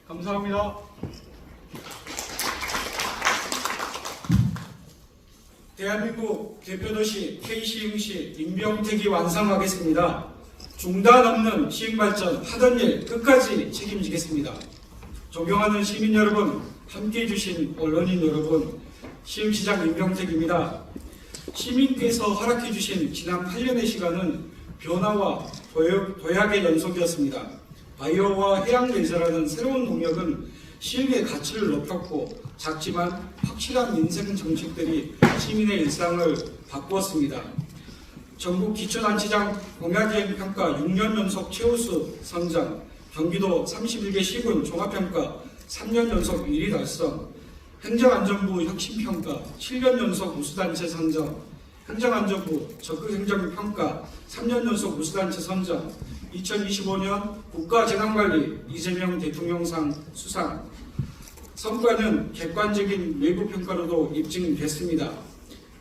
감사합니다. 대한민국 대표도시 K시흥시 임병택이 완성하겠습니다. 중단 없는 시흥발전 하던 일 끝까지 책임지겠습니다. 존경하는 시민 여러분, 함께해 주신 언론인 여러분, 시흥시장 임병택입니다. 시민께서 허락해 주신 지난 8년의 시간은 변화와 도약의 연속이었습니다. 바이오와 해양레저라는 새로운 동력은 시흥의 가치를 높였고 작지만 확실한 민생 정책들이 시민의 일상을 바꾸었습니다. 전국 기초단체장 공약이행 평가 6년 연속 최우수 선정, 경기도 31개 시군 종합평가 3년 연속 1위 달성, 행정안전부 혁신평가 7년 연속 우수단체 선정, 행정안전부 적극행정평가 3년 연속 우수단체 선정, 2025년 국가재난관리 이재명 대통령상 수상, 성과는 객관적인 외부 평가로도 입증됐습니다.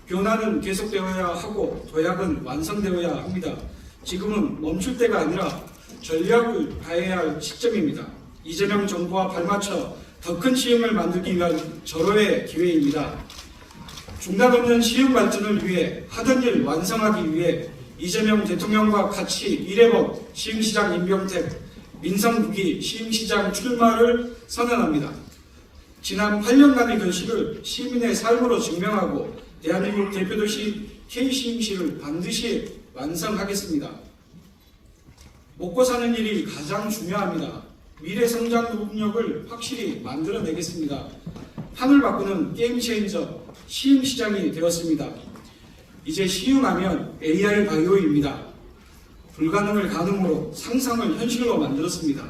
변화는 계속되어야 하고 도약은 완성되어야 합니다. 지금은 멈출 때가 아니라 전략을 다해야 할 시점입니다. 이재명 정부와 발맞춰 더 큰 시흥을 만들기 위한 절호의 기회입니다. 중단 없는 시흥 발전을 위해 하던 일 완성하기 위해 이재명 대통령과 같이 일해본 시흥시장 임병택, 민성국이 시흥시장 출마를 선언합니다. 지난 8년간의 결실을 시민의 삶으로 증명하고 대한민국 대표도시 K시흥시를 반드시 완성하겠습니다. 먹고 사는 일이 가장 중요합니다. 미래 성장 동력을 확실히 만들어내겠습니다. 판을 바꾸는 게임 체인저 시흥시장이 되었습니다. 이제 시흥하면 AI 바이오입니다. 불가능을 가능으로 상상을 현실로 만들었습니다.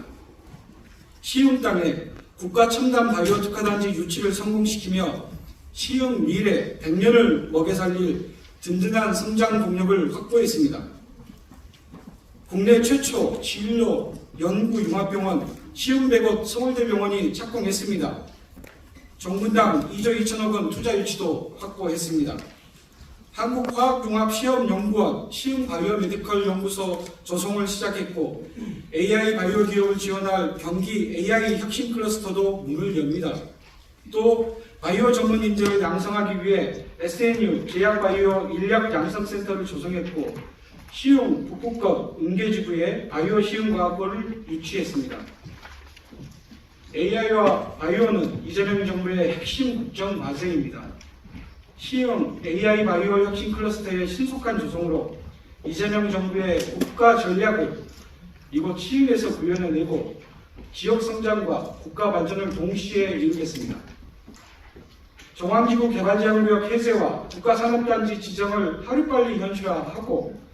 시흥 땅에 국가 첨단 바이오 특화단지 유치를 성공시키며 시흥 미래 100년을 먹여 살릴 든든한 성장 동력을 확보했습니다. 국내 최초 진료 연구 융합병원 시흥백옷 서울대병원이 착공했습니다. 정분당 2조 2천억 원 투자 유치도 확보했습니다. 한국화학융합시험연구원 시흥바이오메디컬 연구소 조성을 시작했고 AI 바이오 기업을 지원할 경기 AI 혁신 클러스터도 문을 엽니다. 또 바이오 전문 인재를 양성하기 위해 SNU 제약바이오 인력 양성센터를 조성했고 시흥 북부권 은계지구에 바이오 시흥과학원을 유치했습니다. AI와 바이오는 이재명 정부의 핵심 국정 과제입니다. 시흥 AI 바이오 혁신 클러스터의 신속한 조성으로 이재명 정부의 국가 전략을 이곳 시흥에서 구현해내고 지역 성장과 국가 발전을 동시에 이루겠습니다. 종합지구 개발제한구역 해제와 국가산업단지 지정을 하루빨리 현실화하고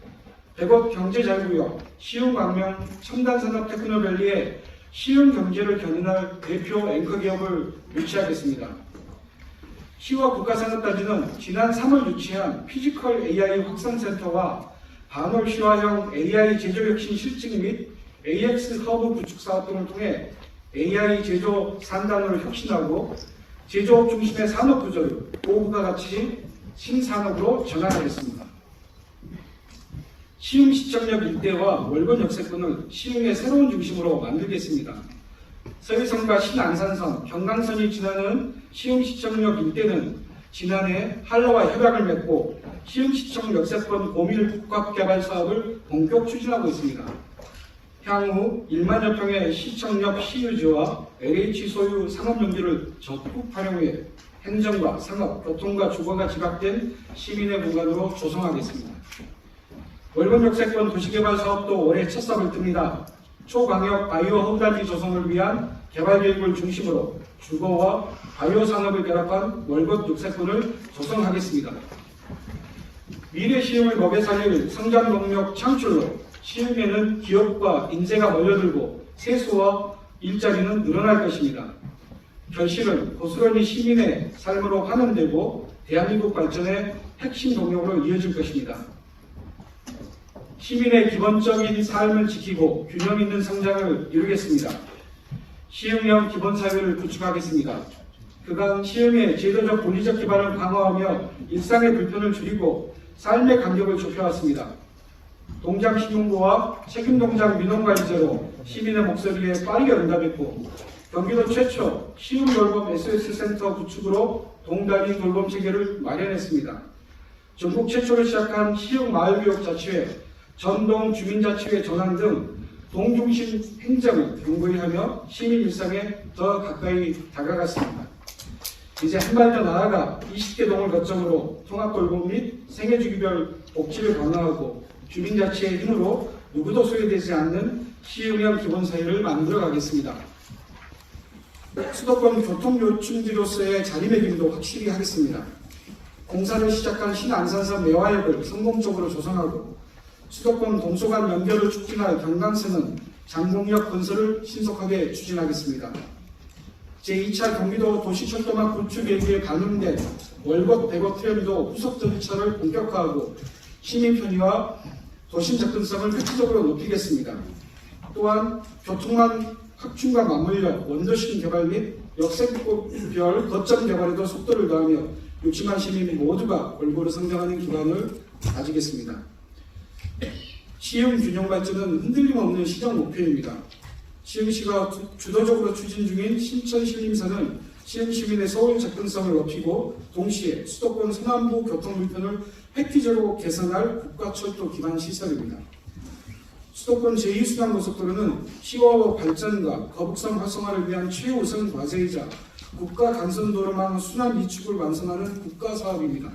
백옷 경제자유구역, 시흥광명 첨단산업 테크노밸리에 시흥 경제를 견인할 대표 앵커 기업을 유치하겠습니다. 시와 국가산업단지는 지난 3월 유치한 피지컬 AI 확산센터와 반월 시화형 AI 제조혁신 실증 및 AX 허브 구축 사업 등을 통해 AI 제조 산단을 혁신하고 제조업 중심의 산업 구조를 고부가 가치 신산업으로 전환하겠습니다. 시흥 시청역 일대와 월권 역세권을 시흥의 새로운 중심으로 만들겠습니다. 서해선과 신안산선, 경강선이 지나는 시흥시청역 일대는 지난해 한러와 협약을 맺고 시흥시청 역세권 고밀복합개발 사업을 본격 추진하고 있습니다. 향후 1만여 평의 시청역 시유지와 LH 소유 산업용지를 적극 활용해 행정과 상업, 교통과 주거가 집약된 시민의 공간으로 조성하겠습니다. 월권 역세권 도시개발 사업도 올해 첫 삽을 뜹니다. 초광역 바이오 허브단지 조성을 위한 개발 계획을 중심으로 주거와 바이오 산업을 결합한 월권 역세권을 조성하겠습니다. 미래 시흥을 먹여 살릴 성장 동력 창출로 시흥에는 기업과 인재가 몰려들고 세수와 일자리는 늘어날 것입니다. 결실은 고스란히 시민의 삶으로 환원되고 대한민국 발전의 핵심 동력으로 이어질 것입니다. 시민의 기본적인 삶을 지키고 균형 있는 성장을 이루겠습니다. 시흥형 기본사회를 구축하겠습니다. 그간 시흥의 제도적 권리적 기반을 강화하며 일상의 불편을 줄이고 삶의 간격을 좁혀왔습니다. 동장신용부와 책임동장 민원관리제로 시민의 목소리에 빠르게 응답했고 경기도 최초 시흥돌봄 SOS 센터 구축으로 동단위 돌봄 체계를 마련했습니다. 전국 최초로 시작한 시흥마을교육자치회, 전동 주민자치회 전환 등 동중심 행정을 견고히 하며 시민 일상에 더 가까이 다가갔습니다. 이제 한 발 더 나아가 20개 동을 거점으로 통합돌봄 및 생애주기별 복지를 강화하고 주민자치의 힘으로 누구도 소외되지 않는 시흥형 기본사회를 만들어 가겠습니다. 수도권 교통요충지로서의 자리매김도 확실히 하겠습니다. 공사를 시작한 신안산선 매화역을 성공적으로 조성하고 수도권 동서간 연결을 촉진할 경강선은 장공역 건설을 신속하게 추진하겠습니다. 제2차 경기도 도시철도망 구축 계획에 반영된 월곶 대거 트램도 후속 절차를 본격화하고 시민 편의와 도심 접근성을 획기적으로 높이겠습니다. 또한 교통망 확충과 맞물려 원도심 개발 및 역세권 거점 개발에도 속도를 더하며 60만 시민 모두가 골고루 성장하는 기반을 다지겠습니다. 시흥 균형 발전은 흔들림 없는 시정 목표입니다. 시흥시가 주도적으로 추진 중인 신천 신림선은 시흥 시민의 서울 접근성을 높이고 동시에 수도권 서남부 교통 불편을 획기적으로 개선할 국가철도 기반 시설입니다. 수도권 제2순환고속도로는 시화호 발전과 거북선 활성화를 위한 최우선 과제이자 국가 간선도로망 순환 이축을 완성하는 국가사업입니다.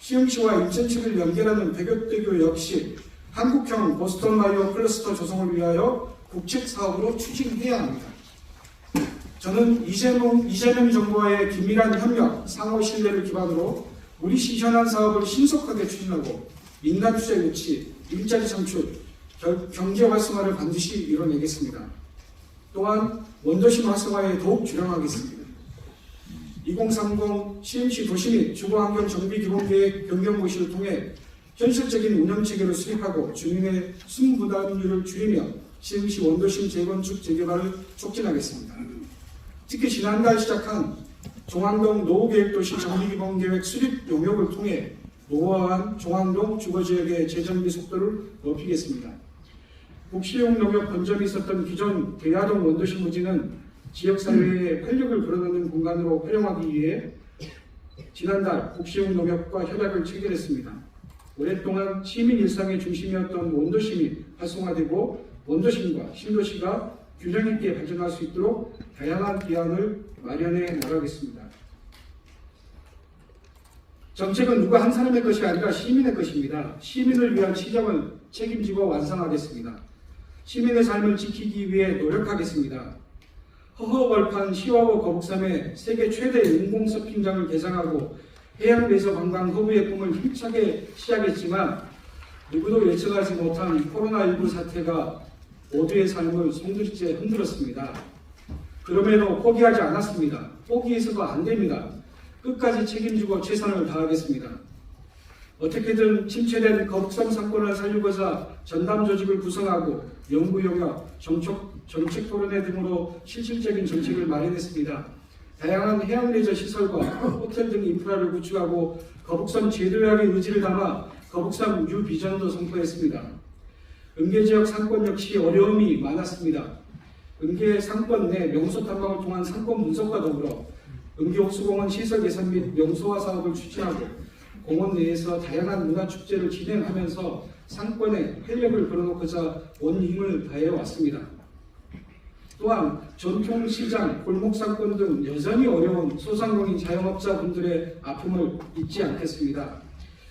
시흥시와 인천시를 연결하는 백여대교 역시 한국형 보스턴 마이오 클러스터 조성을 위하여 국책사업으로 추진해야 합니다. 저는 이재명 정부와의 긴밀한 협력, 상호 신뢰를 기반으로 우리 시 현안 사업을 신속하게 추진하고 민간 투자 유치, 일자리 창출, 경제 활성화를 반드시 이뤄내겠습니다. 또한 원도심 활성화에 더욱 주력하겠습니다. 2030 시흥시 도시 및 주거환경 정비 기본계획 변경 고시를 통해 현실적인 운영체계를 수립하고 주민의 순부담률을 줄이며 시흥시 원도심 재건축 재개발을 촉진하겠습니다. 특히 지난달 시작한 종안동 노후계획도시 정비기본계획 수립 용역을 통해 노후화한 종안동 주거지역의 재정비 속도를 높이겠습니다. 북시용 농협 본점이 있었던 기존 대야동 원도심 부지는 지역사회에 활력을 불어넣는 공간으로 활용하기 위해 지난달 북시용 농협과 협약을 체결했습니다. 오랫동안 시민 일상의 중심이었던 원도심이 활성화되고 원도심과 신도시가 균형 있게 발전할 수 있도록 다양한 기반을 마련해 나가겠습니다. 정책은 누가 한 사람의 것이 아니라 시민의 것입니다. 시민을 위한 시정을 책임지고 완성하겠습니다. 시민의 삶을 지키기 위해 노력하겠습니다. 허허벌판 시화호 거북섬에 세계 최대 인공 서핑장을 개장하고 해양레저 관광 허브의 꿈을 힘차게 시작했지만 누구도 예측하지 못한 코로나19 사태가 모두의 삶을 송두리째 흔들었습니다. 그럼에도 포기하지 않았습니다. 포기해서가 안 됩니다. 끝까지 책임지고 최선을 다하겠습니다. 어떻게든 침체된 거북섬 사건을 살리고자 전담 조직을 구성하고 연구 영역, 정책 토론회 등으로 실질적인 정책을 마련했습니다. 다양한 해양 레저 시설과 호텔 등 인프라를 구축하고 거북섬 재도약의 의지를 담아 거북섬 뉴 비전도 선포했습니다. 은계 지역 상권 역시 어려움이 많았습니다. 은계 상권 내 명소 탐방을 통한 상권 분석과 더불어 은계 호수공원 시설 개선 및 명소화 사업을 추진하고 공원 내에서 다양한 문화축제를 진행하면서 상권에 활력을 불어넣고자 온 힘을 다해 왔습니다. 또한 전통시장, 골목상권 등 여전히 어려운 소상공인 자영업자분들의 아픔을 잊지 않겠습니다.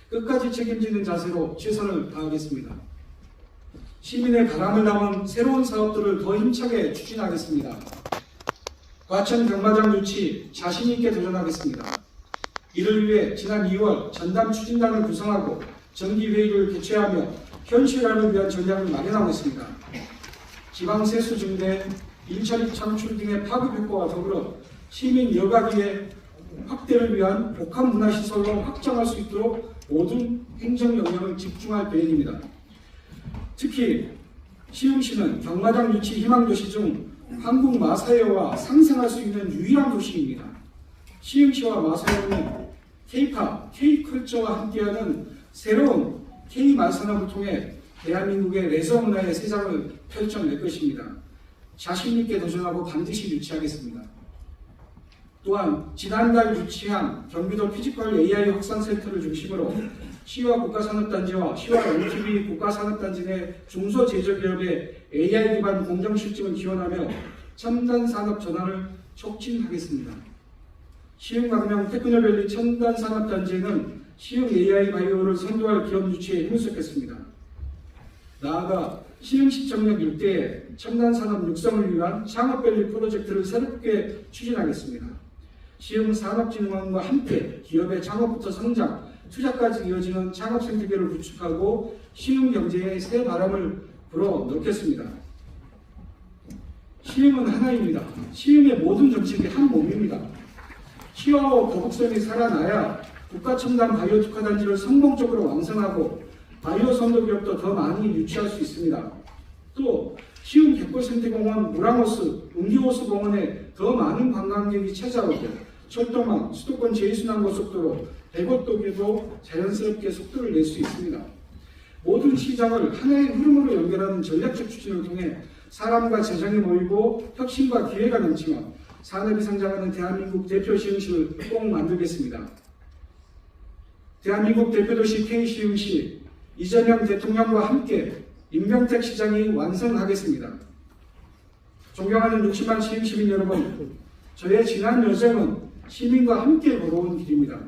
끝까지 책임지는 자세로 최선을 다하겠습니다. 시민의 바람을 담은 새로운 사업들을 더 힘차게 추진하겠습니다. 과천 경마장 유치 자신 있게 도전하겠습니다. 이를 위해 지난 2월 전담 추진단을 구성하고 정기회의를 개최하며 현실화를 위한 전략을 마련하고 있습니다. 지방세수 증대, 일자리 창출 등의 파급 효과와 더불어 시민 여가기의 확대를 위한 복합문화시설로 확장할 수 있도록 모든 행정 역량을 집중할 계획입니다. 특히 시흥시는 경마장 유치 희망도시 중 한국 마사회와 상생할 수 있는 유일한 도시입니다. 시흥시와 마사회는 K-팝, K-컬처와 함께하는 새로운 K-말산업을 통해 대한민국의 레저 문화의 세상을 펼쳐낼 것입니다. 자신 있게 도전하고 반드시 유치하겠습니다. 또한 지난달 유치한 경기도 피지컬 AI 확산센터를 중심으로 시와 국가산업단지와 시와 MTV 국가산업단지 내 중소제조기업의 AI 기반 공정실증을 지원하며 첨단산업 전환을 촉진하겠습니다. 시흥광명 테크노밸리 첨단산업단지에는 시흥 AI 바이오를 선도할 기업 유치에 힘을 쏟겠습니다. 나아가 시흥시청역 일대에 첨단산업 육성을 위한 창업밸리 프로젝트를 새롭게 추진하겠습니다. 시흥산업진흥원과 함께 기업의 창업부터 성장, 투자까지 이어지는 창업 생태계를 구축하고 시흥 경제에 새 바람을 불어넣겠습니다. 시흥은 하나입니다. 시흥의 모든 정책이 한 몸입니다. 시와 거북선이 살아나야 국가첨단 바이오 특화단지를 성공적으로 완성하고 바이오 선도 기업도 더 많이 유치할 수 있습니다. 또 시흥 갯벌생태공원, 무랑호수, 웅기호수 공원에 더 많은 관광객이 찾아오고 철도망, 수도권 제2순환고속도로, 대곡도계도 자연스럽게 속도를 낼 수 있습니다. 모든 시장을 하나의 흐름으로 연결하는 전략적 추진을 통해 사람과 재정이 모이고 혁신과 기회가 넘치며 산업이 성장하는 대한민국 대표 시흥시를 꼭 만들겠습니다. 대한민국 대표도시 K시흥시 이재명 대통령과 함께 임명택 시장이 완성하겠습니다. 존경하는 60만 시흥시민 여러분, 저의 지난 여정은 시민과 함께 걸어온 길입니다.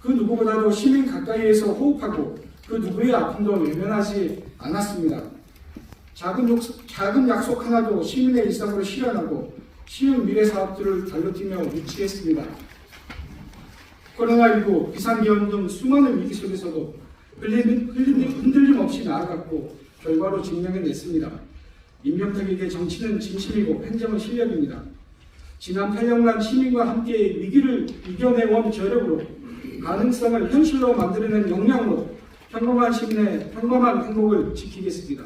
그 누구보다도 시민 가까이에서 호흡하고 그 누구의 아픔도 외면하지 않았습니다. 작은 약속 하나도 시민의 일상으로 실현하고 시흥 미래 사업들을 달려뛰며 유치했습니다. 코로나19, 비상기온 등 수많은 위기 속에서도 흔들림 없이 나아갔고 결과로 증명해냈습니다. 임명택에게 정치는 진심이고 행정은 실력입니다. 지난 8년간 시민과 함께 위기를 이겨내온 저력으로 가능성을 현실로 만들어낸 역량으로 평범한 시민의 평범한 행복을 지키겠습니다.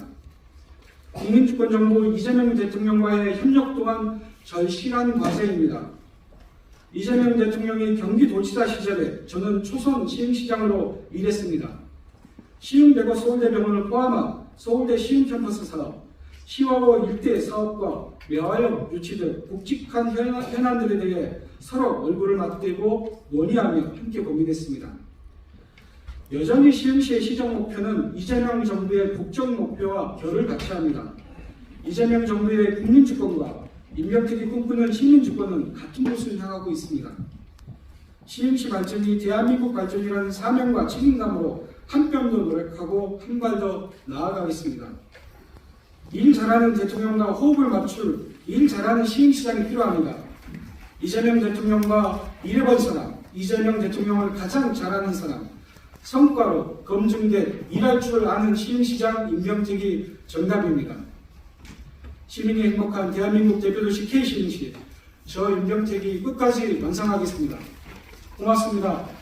국민주권정부 이재명 대통령과의 협력 또한 절실한 과제입니다. 이재명 대통령이 경기도지사 시절에 저는 초선 시흥시장으로 일했습니다. 시흥대고 서울대병원을 포함한 서울대 시흥캠퍼스 사업, 시와호 일대 사업과 매화역 유치 등 굵직한 현안들에 대해 서로 얼굴을 맞대고 논의하며 함께 고민했습니다. 여전히 시흥시의 시정 목표는 이재명 정부의 국정 목표와 결을 같이 합니다. 이재명 정부의 국민주권과 임명택이 꿈꾸는 시민주권은 같은 곳을 향하고 있습니다. 시흥시 발전이 대한민국 발전이라는 사명과 책임감으로 한 뼘 더 노력하고 한 발 더 나아가겠습니다. 일 잘하는 대통령과 호흡을 맞출 일 잘하는 시흥시장이 필요합니다. 이재명 대통령과 일해본 사람, 이재명 대통령을 가장 잘하는 사람, 성과로 검증된 일할 줄 아는 시흥시장 임명택이 정답입니다. 시민이 행복한 대한민국 대표도시 K시흥시, 저 임명택이 끝까지 완성하겠습니다. 고맙습니다.